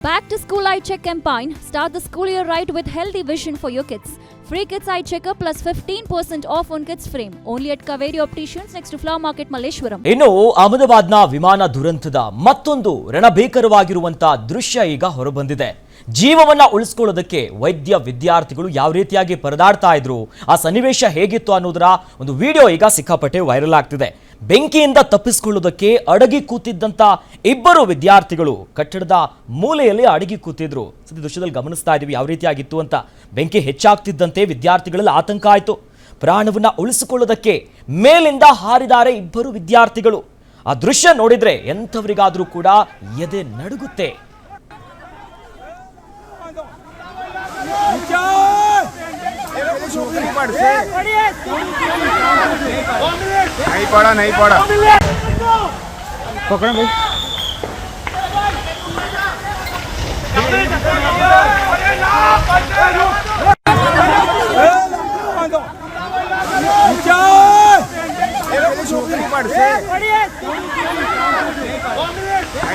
Back to School Eye Check campaign. Start the school year right with healthy vision for your kids. Free Kids Eye Checker plus 15% off on kids frame. Only at Kaveri Opticians next to Flower Market, Malleshwaram. ಇನ್ನು ಅಹಮದಾಬಾದ್ನ ವಿಮಾನ ದುರಂತದ ಮತ್ತೊಂದು ರಣಭೀಕರವಾಗಿರುವಂತಹ ದೃಶ್ಯ ಈಗ ಹೊರಬಂದಿದೆ. ಜೀವವನ್ನ ಉಳಿಸಿಕೊಳ್ಳೋದಕ್ಕೆ ವೈದ್ಯ ವಿದ್ಯಾರ್ಥಿಗಳು ಯಾವ ರೀತಿಯಾಗಿ ಪರದಾಡ್ತಾ ಇದ್ರು, ಆ ಸನ್ನಿವೇಶ ಹೇಗಿತ್ತು ಅನ್ನೋದರ ಒಂದು ವಿಡಿಯೋ ಈಗ ಸಿಕ್ಕಾಪಟ್ಟೆ ವೈರಲ್ ಆಗ್ತಿದೆ. ಬೆಂಕಿಯಿಂದ ತಪ್ಪಿಸಿಕೊಳ್ಳೋದಕ್ಕೆ ಅಡಗಿ ಕೂತಿದ್ದಂತ ಇಬ್ಬರು ವಿದ್ಯಾರ್ಥಿಗಳು ಕಟ್ಟಡದ ಮೂಲೆಯಲ್ಲಿ ಅಡಗಿ ಕೂತಿದ್ರು. ಸದ್ಯ ದೃಶ್ಯದಲ್ಲಿ ಗಮನಿಸ್ತಾ ಇದೀವಿ ಯಾವ ರೀತಿಯಾಗಿತ್ತು ಅಂತ. ಬೆಂಕಿ ಹೆಚ್ಚಾಗ್ತಿದ್ದಂತೆ ವಿದ್ಯಾರ್ಥಿಗಳಲ್ಲಿ ಆತಂಕ ಆಯಿತು. ಪ್ರಾಣವನ್ನ ಉಳಿಸಿಕೊಳ್ಳೋದಕ್ಕೆ ಮೇಲಿಂದ ಹಾರಿದ್ದಾರೆ ಇಬ್ಬರು ವಿದ್ಯಾರ್ಥಿಗಳು. ಆ ದೃಶ್ಯ ನೋಡಿದ್ರೆ ಎಂಥವರಿಗಾದ್ರೂ ಕೂಡ ಎದೆ ನಡುಗುತ್ತೆ. नहीं पड़ा पकड़ो भाई।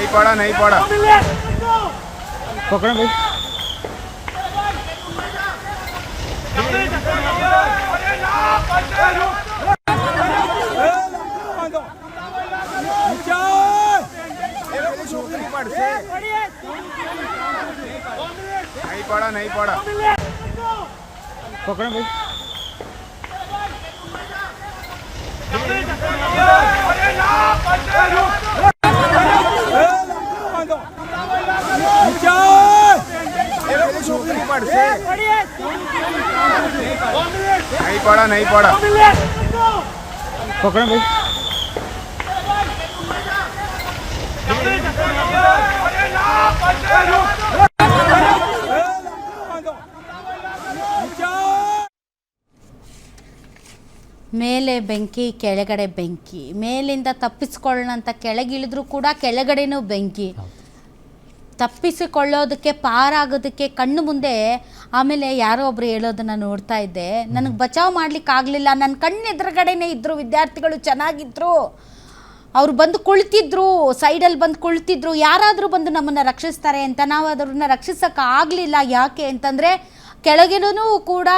नहीं पड़ा पकड़ो भाई। नहीं पड़ा पकड़ो भाई। नहीं पड़ा पकड़ो भाई। ಮೇಲೆ ಬೆಂಕಿ ಕೆಳಗಡೆ ಬೆಂಕಿ, ಮೇಲಿಂದ ತಪ್ಪಿಸಿಕೊಳ್ಳೋಣ ಕೆಳಗಿಳಿದ್ರೂ ಕೂಡ ಕೆಳಗಡೆನೂ ಬೆಂಕಿ. ತಪ್ಪಿಸಿಕೊಳ್ಳೋದಕ್ಕೆ ಪಾರಾಗೋದಕ್ಕೆ ಕಣ್ಣು ಮುಂದೆ ಆಮೇಲೆ ಯಾರೋ ಒಬ್ರು ಹೇಳೋದನ್ನು ನೋಡ್ತಾ ಇದ್ದೆ. ನನಗೆ ಬಚಾವ್ ಮಾಡ್ಲಿಕ್ಕೆ ಆಗಲಿಲ್ಲ. ನನ್ನ ಕಣ್ಣು ಎದುರುಗಡೆನೇ ಇದ್ದರು ವಿದ್ಯಾರ್ಥಿಗಳು, ಚೆನ್ನಾಗಿದ್ರು. ಅವ್ರು ಬಂದು ಕುಳಿತಿದ್ರು, ಸೈಡಲ್ಲಿ ಬಂದು ಕುಳಿತಿದ್ರು. ಯಾರಾದರೂ ಬಂದು ನಮ್ಮನ್ನು ರಕ್ಷಿಸ್ತಾರೆ ಅಂತ ನಾವು ಅದನ್ನು ರಕ್ಷಿಸೋಕ್ಕಾಗಲಿಲ್ಲ. ಯಾಕೆ ಅಂತಂದರೆ ಕೆಳಗಿನೂ ಕೂಡ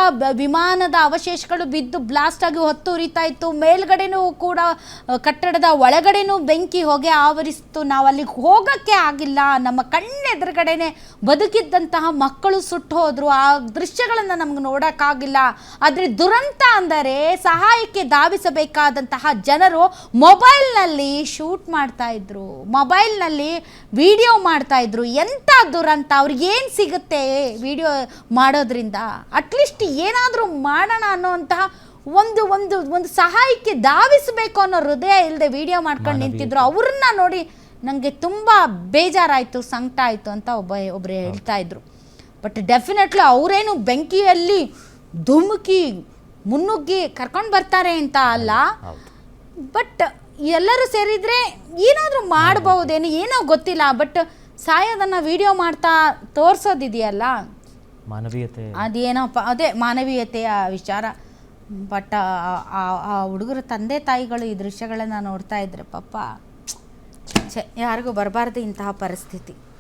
ವಿಮಾನದ ಅವಶೇಷಗಳು ಬಿದ್ದು ಬ್ಲಾಸ್ಟ್ ಆಗಿ ಹೊತ್ತು ಉರಿತಾ ಇತ್ತು. ಮೇಲ್ಗಡೆನೂ ಕೂಡ ಕಟ್ಟಡದ ಒಳಗಡೆನೂ ಬೆಂಕಿ ಹೊಗೆ ಆವರಿಸ್ತು. ನಾವು ಅಲ್ಲಿಗೆ ಹೋಗೋಕ್ಕೆ ಆಗಿಲ್ಲ. ನಮ್ಮ ಕಣ್ಣೆದುರುಗಡೆನೆ ಬದುಕಿದ್ದಂತಹ ಮಕ್ಕಳು ಸುಟ್ಟು ಹೋದರು. ಆ ದೃಶ್ಯಗಳನ್ನು ನಮ್ಗೆ ನೋಡೋಕ್ಕಾಗಿಲ್ಲ. ಆದರೆ ದುರಂತ ಅಂದರೆ ಸಹಾಯಕ್ಕೆ ಧಾವಿಸಬೇಕಾದಂತಹ ಜನರು ಮೊಬೈಲ್ನಲ್ಲಿ ಶೂಟ್ ಮಾಡ್ತಾಯಿದ್ರು, ಮೊಬೈಲ್ನಲ್ಲಿ ವಿಡಿಯೋ ಮಾಡ್ತಾಯಿದ್ರು. ಎಂಥ ದುರಂತ! ಅವ್ರಿಗೇನು ಸಿಗುತ್ತೆ ವಿಡಿಯೋ ಮಾಡೋದ್ರಿಂದ? ಅಟ್ಲೀಸ್ಟ್ ಏನಾದರೂ ಮಾಡೋಣ ಅನ್ನೋಂತಹ ಒಂದು ಒಂದು ಒಂದು ಸಹಾಯಕ್ಕೆ ಧಾವಿಸಬೇಕು ಅನ್ನೋ ಹೃದಯ ಇಲ್ಲದೆ ವಿಡಿಯೋ ಮಾಡ್ಕೊಂಡು ನಿಂತಿದ್ರು. ಅವ್ರನ್ನ ನೋಡಿ ನನಗೆ ತುಂಬ ಬೇಜಾರಾಯಿತು, ಸಂಕಟ ಆಯಿತು ಅಂತ ಒಬ್ಬರು ಹೇಳ್ತಾ ಇದ್ರು. ಬಟ್ ಡೆಫಿನೆಟ್ಲಿ ಅವರೇನು ಬೆಂಕಿಯಲ್ಲಿ ಧುಮುಕಿ ಮುನ್ನುಗ್ಗಿ ಕರ್ಕೊಂಡು ಬರ್ತಾರೆ ಅಂತ ಅಲ್ಲ. ಬಟ್ ಎಲ್ಲರೂ ಸೇರಿದರೆ ಏನಾದರೂ ಮಾಡ್ಬಹುದೇನೋ, ಏನೋ ಗೊತ್ತಿಲ್ಲ. ಬಟ್ ಸಾಯೋದನ್ನು ವಿಡಿಯೋ ಮಾಡ್ತಾ ತೋರಿಸೋದಿದೆಯಲ್ಲ, ಮಾನವೀಯತೆ, ಅದೇನೋಪ್ಪ, ಅದೇ ಮಾನವೀಯತೆಯ ವಿಚಾರ. ಬಟ್ ಆ ಹುಡುಗರ ತಂದೆ ತಾಯಿಗಳು ಈ ದೃಶ್ಯಗಳನ್ನು ನೋಡ್ತಾ ಇದ್ರೆ ಪಾಪ ಯಾರಿಗೂ ಬರಬಾರ್ದು ಇಂತಹ ಪರಿಸ್ಥಿತಿ.